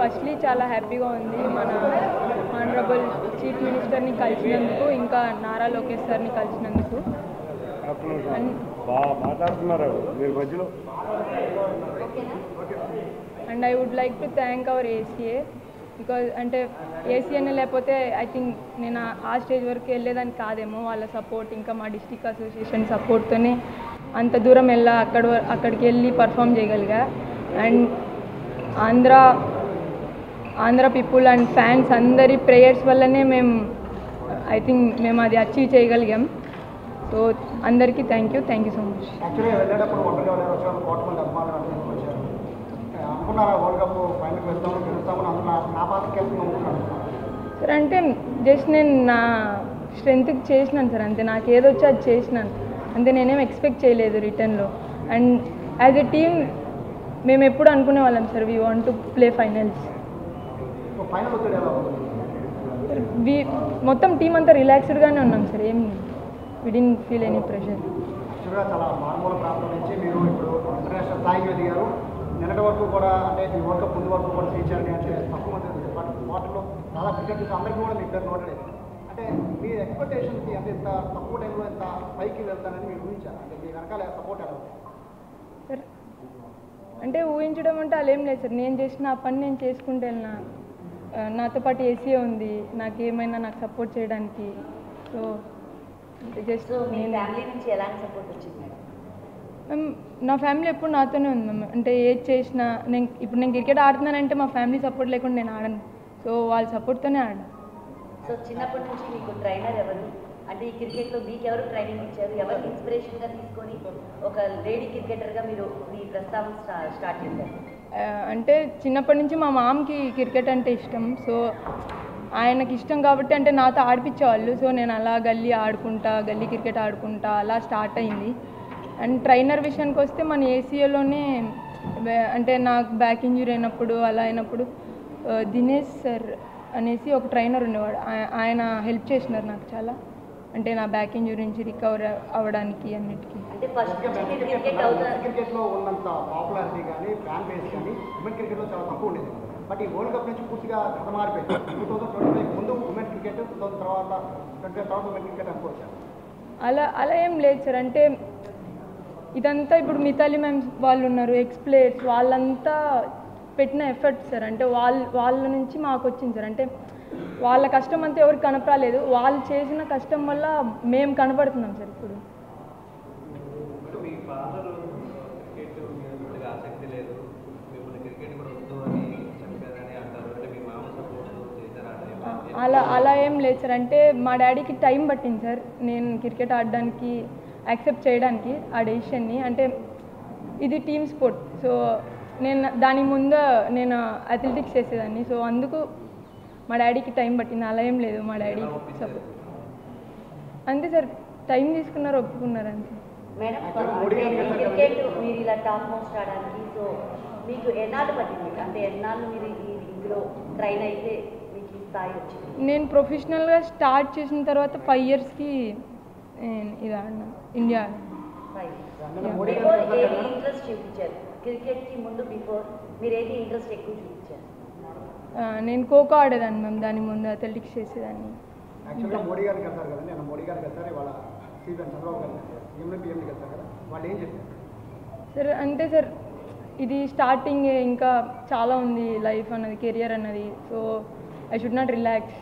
Firstly చాలా హ్యాపీగా ఉంది మన ఆనరబుల్ చీఫ్ మినిస్టర్ని కలిసినందుకు, ఇంకా నారా లోకేష్ సార్ని కలిసినందుకు. And I would like to thank our ACA, because అంటే ఏసీఏనే లేకపోతే ఐ థింక్ నేను ఆ స్టేజ్ వరకు వెళ్ళేదాన్ని కాదేమో. వాళ్ళ సపోర్ట్, ఇంకా మా డిస్ట్రిక్ట్ అసోసియేషన్ సపోర్ట్తోనే అంత దూరం అక్కడికి వెళ్ళి పర్ఫామ్ చేయగలిగా. And Andhra people and fans అందరి ప్రేయర్స్ వల్లనే మేము అది అచీవ్ చేయగలిగాం. సో అందరికీ thank you so much. Sir అంటే జస్ట్ నేను నా స్ట్రెంత్కి చేసినాను సార్, అంతే. నాకు ఏదొచ్చో అది చేసినాను అంతే. నేనేం ఎక్స్పెక్ట్ చేయలేదు రిటర్న్లో. అండ్ యాజ్ ఎ టీమ్ మేము ఎప్పుడు అనుకునే వాళ్ళం sir, we want to play finals. మొత్తం టీం అంతా రిలాక్స్డ్గానే ఉన్నాం సార్, ఏం వి డిడ్ంట్ ఫీల్ ఎనీ ప్రెషర్. నిన్నటి వరకు కూడా అంటే ఈ వరల్డ్ కప్ ముందు వరకు కూడా చేయించారని అంటే తక్కువ మంది వాటిలో చాలా క్రికెట్ అందరికీ కూడా మీకు నోటెడ్. అంటే మీ ఎక్స్పెక్టేషన్కి అంటే ఇంత తక్కువ టైంలో ఇంత పైకి వెళ్తానని మీరు ఊహించారు? అంటే మీ వెనకాల సపోర్ట్ ఎలా సార్? అంటే ఊహించడం అంటే అలా ఏం లేదు సార్. నేను చేసిన ఆ పని నేను చేసుకుంటే వెళ్ళినా. నాతో పాటు ఏసీఏ ఉంది, నాకు ఏమైనా నాకు సపోర్ట్ చేయడానికి. సో జస్ట్ మీ ఫ్యామిలీ నుంచి ఎలాంటి సపోర్ట్ వచ్చింది మేడం? నా ఫ్యామిలీ ఎప్పుడు నాతోనే ఉంది మ్యామ్. అంటే ఏది చేసినా ఇప్పుడు నేను క్రికెట్ ఆడుతున్నానంటే మా ఫ్యామిలీ సపోర్ట్ లేకుండా నేను ఆడను. సో వాళ్ళ సపోర్ట్తోనే ఆడాను. సో చిన్నప్పటి నుంచి మీకు ట్రైనర్ ఎవరు? అంటే ఈ క్రికెట్లో మీకు ఎవరు ట్రైనింగ్ ఇచ్చారు? ఎవరికి ఇన్స్పిరేషన్గా తీసుకొని ఒక లేడీ క్రికెటర్గా మీరు మీ ప్రస్తావన స్టార్ట్ చేశారు? అంటే చిన్నప్పటి నుంచి మా మామకి క్రికెట్ అంటే ఇష్టం. సో ఆయనకి ఇష్టం కాబట్టి అంటే నాతో ఆడిపించేవాళ్ళు. సో నేను అలా గల్లీ క్రికెట్ ఆడుకుంటా అలా స్టార్ట్ అయింది. అండ్ ట్రైనర్ విషయానికి వస్తే మన ఏసీఏలోనే అంటే నాకు బ్యాక్ ఇంజురీ అయినప్పుడు అలా అయినప్పుడు దినేష్ సార్ అనేసి ఒక ట్రైనర్ ఉండేవాడు. ఆయన హెల్ప్ చేసినారు నాకు చాలా, అంటే నా బ్యాక్ ఇంజురీ నుంచి రికవర్ అవ్వడానికి అన్నిటికీ. క్రికెట్లో ఉన్నంత పాపులారిటీ కానీ ఫ్యాన్ బేస్ కానీ ఉమెన్ క్రికెట్లో చాలా తక్కువ ఉండేది. బట్ ఈ వరల్డ్ కప్ నుంచి పూర్తిగా కథ మారిపోయింది. 2025 ముందు ఉమెన్ క్రికెట్, 2000 తర్వాత 2025 తర్వాత ఉమెన్ క్రికెట్ అనుకోవచ్చు. అలా ఏం లేదు సార్. అంటే ఇదంతా ఇప్పుడు మిథాలీ మ్యామ్ వాళ్ళు ఉన్నారు, ఎక్స్ ప్లేయర్స్, వాళ్ళంతా పెట్టిన ఎఫర్ట్ సార్. అంటే వాళ్ళ నుంచి మాకు వచ్చింది సార్. అంటే వాళ్ళ కష్టం అంతా ఎవరికి కనపరాలేదు, వాళ్ళు చేసిన కష్టం వల్ల మేము కనపడుతున్నాం సార్ ఇప్పుడు. అలా ఏం లేదు సార్. అంటే మా డాడీకి టైం పట్టింది సార్ నేను క్రికెట్ ఆడడానికి యాక్సెప్ట్ చేయడానికి ఆ డెసిషన్ని. అంటే ఇది టీమ్ స్పోర్ట్. సో దాని ముందు నేను అథ్లెటిక్స్ చేసేదాన్ని. సో అందుకు మా డాడీకి టైం పట్టింది. అలా ఏం లేదు, మా డాడీ సపోర్ట్ అంతే సార్. టైం తీసుకున్నారు, ఒప్పుకున్నారు అంతే. మేడం క్రికెట్ మీరు ఇలా టాప్ మోస్ట్ ఆడడానికి సో మీకు ఎన్నాళ్ళు పట్టింది? అంటే ఎన్నాళ్ళు మీరు ఇందులో ట్రైన్ అయితే మీకు ఈ స్థాయి వచ్చింది? నేను ప్రొఫెషనల్గా స్టార్ట్ చేసిన తర్వాత 5 yearsకి ఇది ఆడినాను, ఇండియా ఏది ఇంట్రెస్ట్ చూపించారు? క్రికెట్కి ముందు బిఫోర్ మీరు ఏది ఇంట్రెస్ట్ ఎక్కువ చూపించారు? నేను ఖోఖో ఆడేదాన్ని మ్యామ్, దాని ముందు అథ్లెటిక్స్ చేసేదాన్ని. యాక్చువల్గా మోడీ గారికి వెళ్తారు కదండి, నేను మోడీ గారికి వెళ్తారు, వాళ్ళ సీఎం చంద్రబాబు గారు పిఎంకి వెళ్తారు కదా, వాళ్ళు ఏం చెప్పారు సార్? అంటే సార్ ఇది స్టార్టింగ్, ఇంకా చాలా ఉంది లైఫ్ అన్నది, కెరియర్ అన్నది. So I should not relax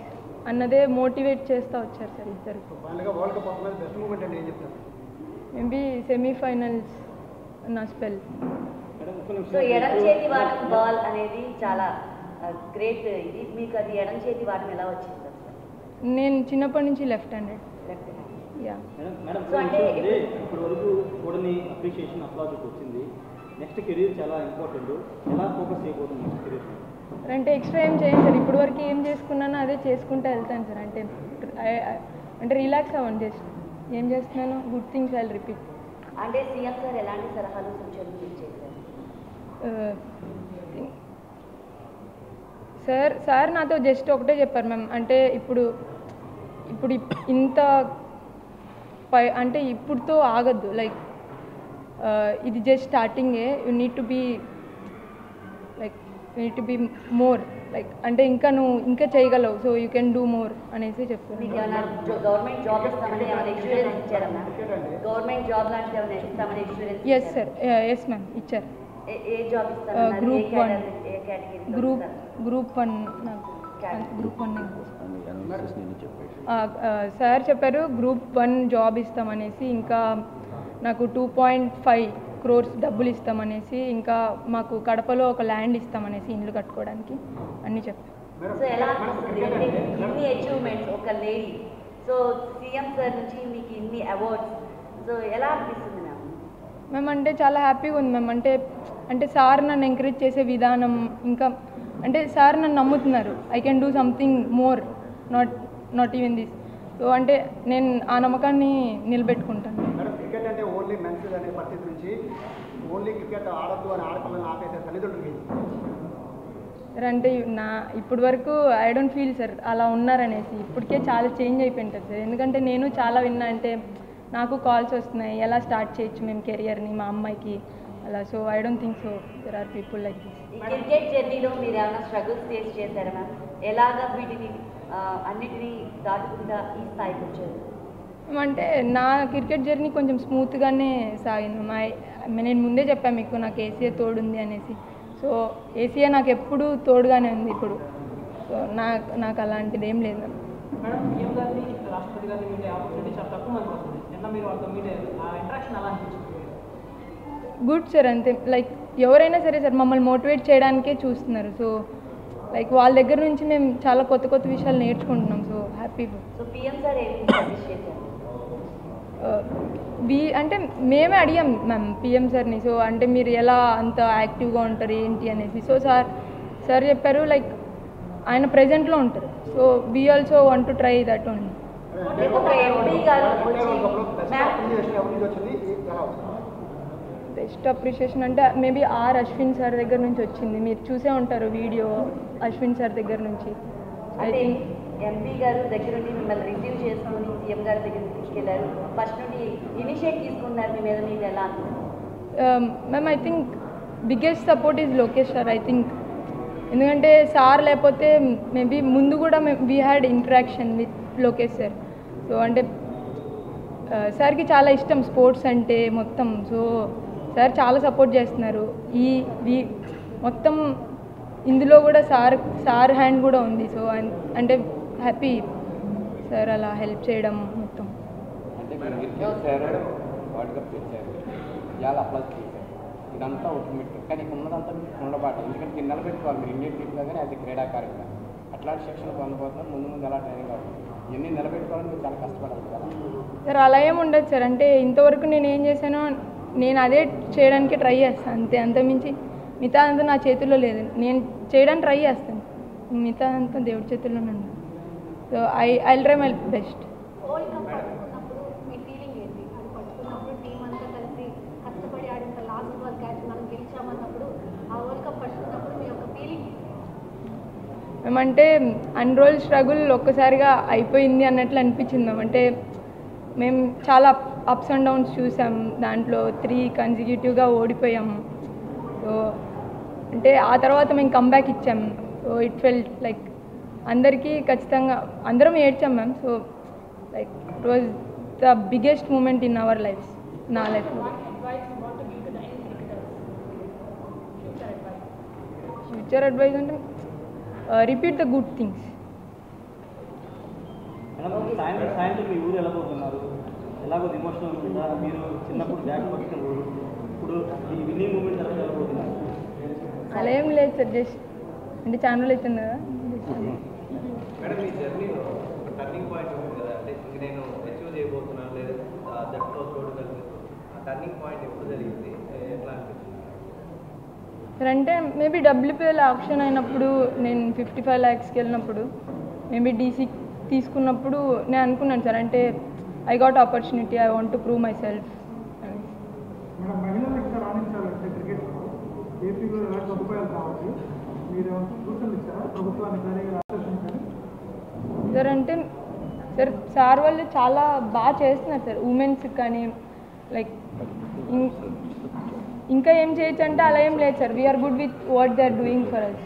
అన్నదే మోటివేట్ చేస్తూ వచ్చారు సార్ ఇద్దరు. మేబీ సెమీఫైనల్స్ నా స్పెల్. సో ఎడం చేతి వాటం బాల్ అనేది చాలా గ్రేట్. ఇది మీకు అది ఎడం చేతి వాటం ఎలా వచ్చింది సార్? నేను చిన్నప్పటి నుంచి లెఫ్ట్ హ్యాండెడ్. సో అంటే ఇప్పటి వరకు కూడని అప్రిషియేషన్ అప్లాజ్ వచ్చింది. నెక్స్ట్ కెరీర్ చాలా ఇంపార్టెంట్. ఎలా ఫోకస్ చేయబోతుంది నెక్స్ట్ కెరీర్? అంటే ఎక్స్ట్రా ఏం చేయను సార్. ఇప్పటి వరకు ఏం చేసుకున్నానో అదే చేసుకుంటూ వెళ్తాను సార్. అంటే రిలాక్స్ అవ్వండి, జస్ట్ ఏం చేస్తున్నానో good things I will repeat. అంటే సీఎం సార్ ఎలాంటి సలహాలు సూచనలు చేశారు? సార్ నాతో జస్ట్ ఒకటే చెప్పారు మ్యామ్. అంటే ఇప్పుడు ఇంత అంటే ఇప్పుడుతో ఆగద్దు, లైక్ ఇది జస్ట్ స్టార్టింగే. You need to be like neat be more like అంటే ఇంకా నువ్వు ఇంకా చేయగలవు, so you can do more అనేసి చెప్తున్నాను. మీకు ఏమైనా గవర్నమెంట్ జాబ్ ఇస్తామని ఏమైనా ఇన్సూరెన్స్ ఇచ్చారా మ్యామ్? గవర్నమెంట్ జాబ్ లాంటిది ఏమైనా ఇస్తామని insurance? Yes sir, yes ma'am ఇచ్చారు. ఏ జాబ్ ఇస్తారు? గ్రూప్ 1 ఏ కేటగిరీ? గ్రూప్ 1 నాకు గ్రూప్ 1 సార్ చెప్పారు గ్రూప్ 1 జాబ్ ఇస్తామనేసి, ఇంకా నాకు 2.5 crores డబ్బులు ఇస్తామనేసి, ఇంకా మాకు కడపలో ఒక ల్యాండ్ ఇస్తామనేసి ఇల్లు కట్టుకోవడానికి అన్నీ చెప్పారు. సో ఎలా అనిపిస్తుంది అంటే ఇన్ని అచీవ్మెంట్స్ ఒక లేడీ, సో సీఎం సార్ నుంచి మీకు ఇన్ని అవార్డ్స్, సో ఎలా అనిపిస్తుంది మ్యామ్? మేము అంటే చాలా హ్యాపీగా ఉంది మ్యామ్. అంటే సార్ నన్ను ఎంకరేజ్ చేసే విధానం, ఇంకా అంటే సార్ నన్ను నమ్ముతున్నారు I can do something more, not even this. So అంటే నేను ఆ నమ్మకాన్ని నిలబెట్టుకుంటాను. మేడం, క్రికెట్ అంటే ఓన్లీ మెన్స్ అనే పరిస్థితి నుంచి ఓన్లీ క్రికెట్ ఆడద్దు అని ఆడపిల్లలు ఆపేసే తల్లిదండ్రులకి సార్ అంటే ఇప్పటి వరకు ఐ డోంట్ ఫీల్ సార్ అలా ఉన్నారనేసి. ఇప్పటికే చాలా చేంజ్ అయిపోయింటుంది సార్. ఎందుకంటే నేను చాలా విన్నా, అంటే నాకు కాల్స్ వస్తున్నాయి ఎలా స్టార్ట్ చేయొచ్చు మేము కెరియర్ని మా అమ్మాయికి అలా. So I don't think so there are people like this. ఈ క్రికెట్ జర్నీలో మీరు ఏమైనా స్ట్రగుల్స్ ఫేస్ చేశారా మ్యామ్? ఎలాగా వీటిని అన్నిటినీ దాటుకుంటా ఈ స్థాయికి వచ్చారు? అంటే నా క్రికెట్ జర్నీ కొంచెం స్మూత్గానే సాగింది. నేను ముందే చెప్పాను మీకు నాకు ఏసీఏ తోడుంది అనేసి. సో ఏసీఏ నాకు ఎప్పుడు తోడుగానే ఉంది ఇప్పుడు. సో నాకు అలాంటిది ఏం లేదు. మేడం, సీఎం గారిని రాష్ట్రపతి గారిని మీట్ ఆపర్చునిటీ చాలా తక్కువ మంది వస్తుంది. ఎట్లా మీరు వాళ్ళతో మీట్ అయ్యారు? ఆ ఇంట్రాక్షన్ ఎలా అనిపించింది? Good sir. అంతే లైక్ ఎవరైనా సరే సార్ మమ్మల్ని మోటివేట్ చేయడానికే చూస్తున్నారు. సో లైక్ వాళ్ళ దగ్గర నుంచి మేము చాలా కొత్త విషయాలు నేర్చుకుంటున్నాం. So happy. So PM sir ఏమి సజెస్ట్ చేశారు? అంటే మేమే అడిగాం మ్యామ్ పిఎం సార్ని. సో అంటే మీరు ఎలా అంత యాక్టివ్గా ఉంటారు ఏంటి అనేసి. సో సార్ చెప్పారు లైక్ ఆయన ప్రెజెంట్లో ఉంటారు. So we also want to try that only. ఒక ఎంపీ గారు బెస్ట్ అప్రిషియేషన్ అంటే మేబీ అశ్విన్ సార్ దగ్గర నుంచి వచ్చింది. మీరు చూసే ఉంటారు వీడియో అశ్విన్ సార్ దగ్గర నుంచి. ఐ అంటే థింక్ ఎంపీ గారు దగ్గర నుండి మిమ్మల్ని రిసీవ్ చేసుకొని సీఎం గారి దగ్గరికి తీసుకెళ్లారు. ఫస్ట్ నుండి ఇనిషియేట్ తీసుకున్నారు మీ మీద, మీకు ఎలా అనిపిస్తుంది? Ma'am I think biggest support is Lokesh sir. I think ఎందుకంటే సార్ లేకపోతే మేబీ ముందు కూడా we had interaction with Lokesh sir. So అంటే సార్కి చాలా ఇష్టం స్పోర్ట్స్ అంటే మొత్తం. సో సార్ చాలా సపోర్ట్ చేస్తున్నారు. మొత్తం ఇందులో కూడా సార్ హ్యాండ్ కూడా ఉంది. సో అంటే హ్యాపీ సార్ అలా హెల్ప్ చేయడం మొత్తం. అంటే సార్ వరల్డ్ కప్ తెచ్చారు, చాలా అప్లాజ్ చేశారు. ఇదంతా ఆటోమేటిక్, కానీ ఉన్నదంతా మీకు ఉండబాటు. ఎందుకంటే మీరు నిలబెట్టుకోవాలి, మీరు ఇండియన్ టీంలో కానీ అది క్రీడాకారులుగా అట్లాంటి శిక్షణ పొందబోతున్నారు. ముందు ఎలా ట్రైనింగ్ అవుతుంది, ఇవన్నీ నిలబెట్టుకోవాలని మీరు చాలా కష్టపడాలి కదా సార్. అలా ఏమి ఉండదు సార్. అంటే ఇంతవరకు నేను ఏం చేశానో నేను అదే చేయడానికి ట్రై చేస్తాను అంతే. అంతమించి మిగతా అంతా నా చేతుల్లో లేదు. నేను చేయడానికి ట్రై చేస్తాను, మిగతా అంతా దేవుడి చేతుల్లోనే ఉంది. So I try my best. World cup పట్టుకున్నప్పుడు మీ ఫీలింగ్ ఏంటి? అది పట్టుకున్నప్పుడు టీం అంతా కలిసి కష్టపడి ఆడిన లాస్ట్ బాల్ క్యాచ్ మనం గెలిచామన్నప్పుడు ఆ వరల్డ్ కప్ పట్టుకున్నప్పుడు మీ యొక్క ఫీలింగ్ ఏంటి? మేమంటే అన్ని రోజులు స్ట్రగుల్ ఒక్కసారిగా అయిపోయింది అన్నట్లు అనిపించింది మ్యామ్. అంటే మేము చాలా అప్స్ అండ్ డౌన్స్ చూసాం. దాంట్లో 3 కన్సిక్యూటివ్గా ఓడిపోయాం. సో అంటే ఆ తర్వాత మేము కంబ్యాక్ ఇచ్చాం. సో ఇట్ ఫెల్ట్ లైక్ అందరికీ ఖచ్చితంగా అందరం ఏడ్చాం ma'am. So like it was the biggest moment in our lives, నా లైఫ్లో. ఫ్యూచర్ అడ్వైస్ అంటే రిపీట్ ద గుడ్ థింగ్స్. సాయంత్రం మీ ఊరు ఎలా పోతున్నారు? ఎలాగో ఎమోషనల్ ఉంటుందా? మీరు చిన్నప్పుడు బ్యాట్ పట్టిన ఊరు, ఇప్పుడు ఈ విన్నింగ్ మూమెంట్ ఎలా వెళ్ళబోతున్నారు? అలా ఏం లేదు సార్, జస్ట్ అంటే చాలా రోజులు అవుతుంది కదా. మేడం, ఈ జర్నీలో టర్నింగ్ పాయింట్ ఉంటుంది కదా, అంటే ఇంక నేను అచీవ్ చేయబోతున్నాను లేదా జట్టుతో తోడు కలిసి, ఆ టర్నింగ్ పాయింట్ ఎప్పుడు జరిగింది, ఎట్లా అనిపిస్తుంది సార్? అంటే మేబీ WPL ఆప్షన్ అయినప్పుడు నేను 55 lakhsకి వెళ్ళినప్పుడు మేబీ DC తీసుకున్నప్పుడు నేను అనుకున్నాను సార్, అంటే I got opportunity, I want to prove my self అని. మేడం, మహిళలు ఇంకా రాణించాలంటే క్రికెట్లో ఏపీలో ఎలాంటి సదుపాయాలు కావాలి, మీరు సూచనలు ఇచ్చారా ప్రభుత్వానికి కానీ సార్? అంటే సార్ వాళ్ళు చాలా బాగా చేస్తున్నారు సార్ ఉమెన్స్కి కానీ. లైక్ ఇంకా ఏం చేయొచ్చు అంటే అలా ఏం లేదు sir we're good with what they are doing for us.